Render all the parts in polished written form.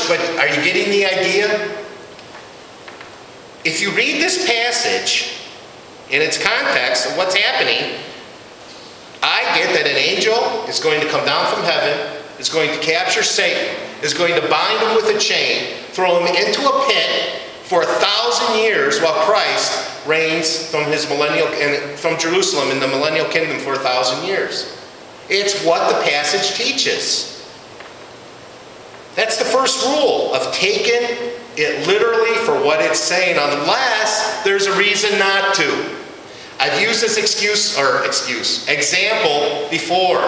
but are you getting the idea? If you read this passage in its context of what's happening, I get that an angel is going to come down from heaven, is going to capture Satan, is going to bind him with a chain, throw him into a pit for 1,000 years while Christ reigns from from Jerusalem in the millennial kingdom for 1,000 years. It's what the passage teaches. That's the first rule of taking it literally for what it's saying, unless there's a reason not to. I've used this example before.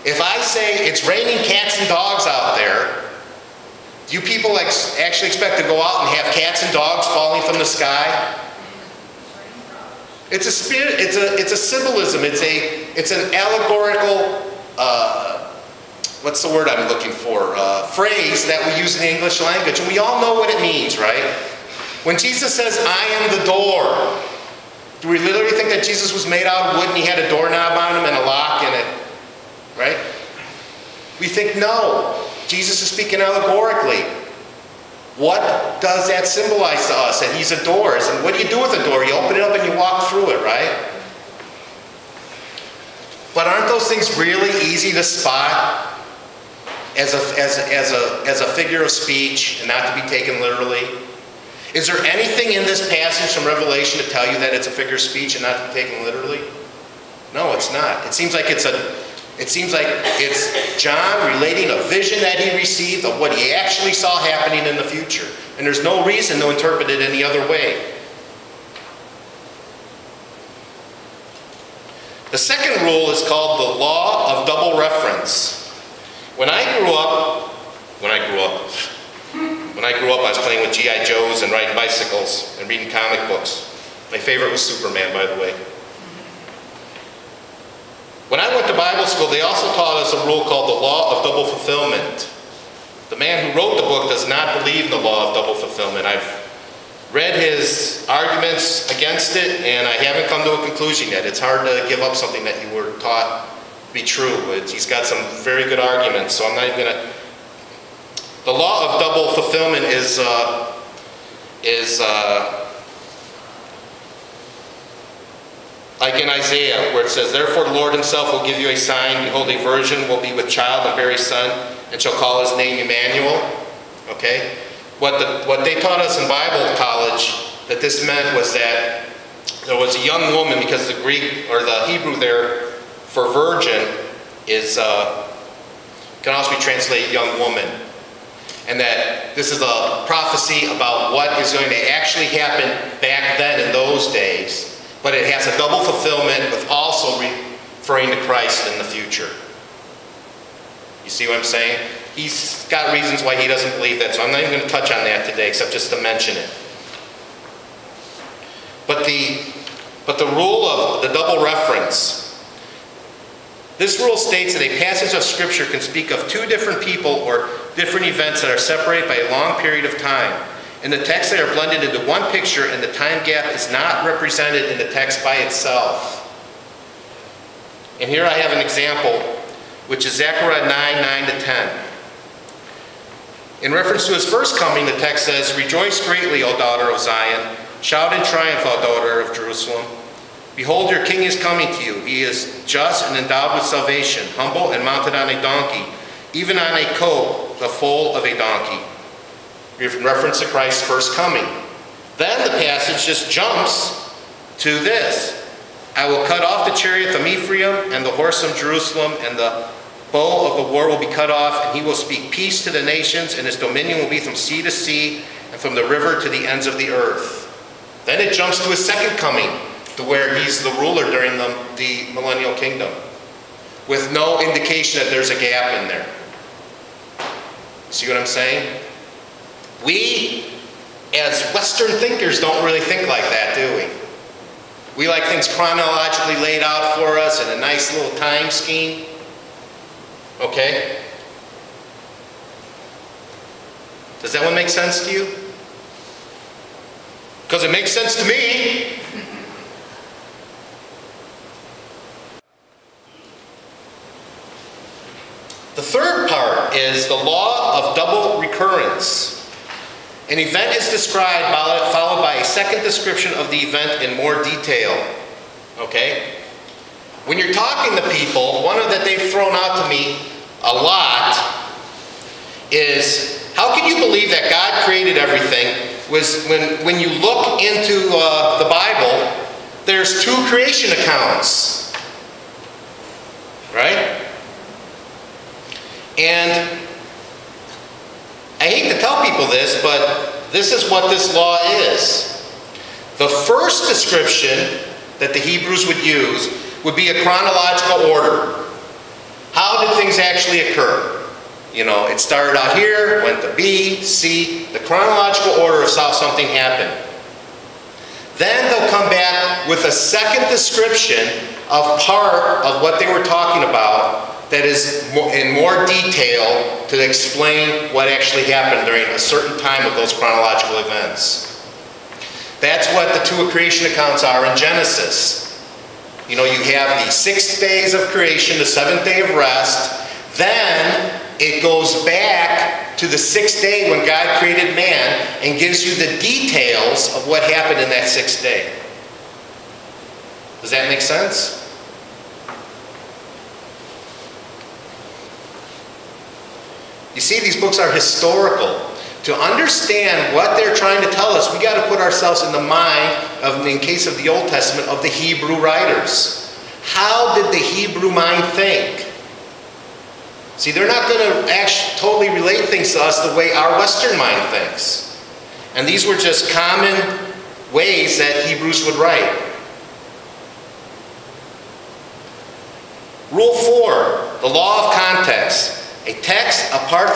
If I say it's raining cats and dogs out there, do you people actually expect to go out and have cats and dogs falling from the sky? It's a spirit. It's a symbolism. It's an allegorical. What's the word I'm looking for? Phrase that we use in the English language, and we all know what it means, right? When Jesus says, "I am the door," do we literally think that Jesus was made out of wood and he had a doorknob on him and a lock in it? Right? We think no. Jesus is speaking allegorically. What does that symbolize to us? That he's a door. And what do you do with a door? You open it up and you walk through it, right? But aren't those things really easy to spot as a figure of speech and not to be taken literally? Is there anything in this passage from Revelation to tell you that it's a figure of speech and not to be taken literally? No, it's not. It seems like it's John relating a vision that he received of what he actually saw happening in the future. And there's no reason to interpret it any other way. The second rule is called the law of double reference. When I grew up, I was playing with G.I. Joes and riding bicycles and reading comic books. My favorite was Superman, by the way. When I went to Bible school, they also taught us a rule called the law of double fulfillment. The man who wrote the book does not believe in the law of double fulfillment. I've read his arguments against it, and I haven't come to a conclusion yet. It's hard to give up something that you were taught to be true. He's got some very good arguments, so I'm not even going to... The law of double fulfillment is like in Isaiah, where it says, "Therefore the Lord himself will give you a sign. Behold, a virgin will be with child and bear a son, and shall call his name Emmanuel." Okay? What they taught us in Bible college that this meant was that there was a young woman, because the Greek or the Hebrew there for virgin is can also be translated young woman. And that this is a prophecy about what is going to actually happen back then in those days. But it has a double fulfillment with also referring to Christ in the future. You see what I'm saying? He's got reasons why he doesn't believe that, so I'm not even going to touch on that today, except just to mention it. But the rule of the double reference. This rule states that a passage of Scripture can speak of two different people or different events that are separated by a long period of time. In the text, they are blended into one picture, and the time gap is not represented in the text by itself. And here I have an example, which is Zechariah 9:9-10. In reference to his first coming, the text says, "Rejoice greatly, O daughter of Zion. Shout in triumph, O daughter of Jerusalem. Behold, your king is coming to you. He is just and endowed with salvation, humble and mounted on a donkey, even on a colt, the foal of a donkey." In reference to Christ's first coming. Then the passage just jumps to this. "I will cut off the chariot of Ephraim and the horse of Jerusalem, and the bow of the war will be cut off, and he will speak peace to the nations, and his dominion will be from sea to sea, and from the river to the ends of the earth." Then it jumps to his second coming, to where he's the ruler during the millennial kingdom, with no indication that there's a gap in there. See what I'm saying? We, as Western thinkers, don't really think like that, do we? We like things chronologically laid out for us in a nice little time scheme. Okay? Does that one make sense to you? Because it makes sense to me. The third part is the law of double recurrence. An event is described, followed by a second description of the event in more detail. Okay? When you're talking to people, one of that they've thrown out to me a lot is, how can you believe that God created everything? When you look into the Bible, there's two creation accounts. Right? And I hate to tell people this, but this is what this law is. The first description that the Hebrews would use would be a chronological order. How did things actually occur? You know, it started out here, went to B, C, the chronological order of how something happened. Then they'll come back with a second description of part of what they were talking about that is in more detail to explain what actually happened during a certain time of those chronological events. That's what the two creation accounts are in Genesis. You know, you have the 6 days of creation, the 7th day of rest. Then it goes back to the 6th day when God created man and gives you the details of what happened in that 6th day. Does that make sense? You see, these books are historical. To understand what they're trying to tell us, we got to put ourselves in the mind of, in case of the Old Testament, of the Hebrew writers. How did the Hebrew mind think? See, they're not going to actually totally relate things to us the way our Western mind thinks. And these were just common ways that Hebrews would write. Rule 4, the law of context. A text apart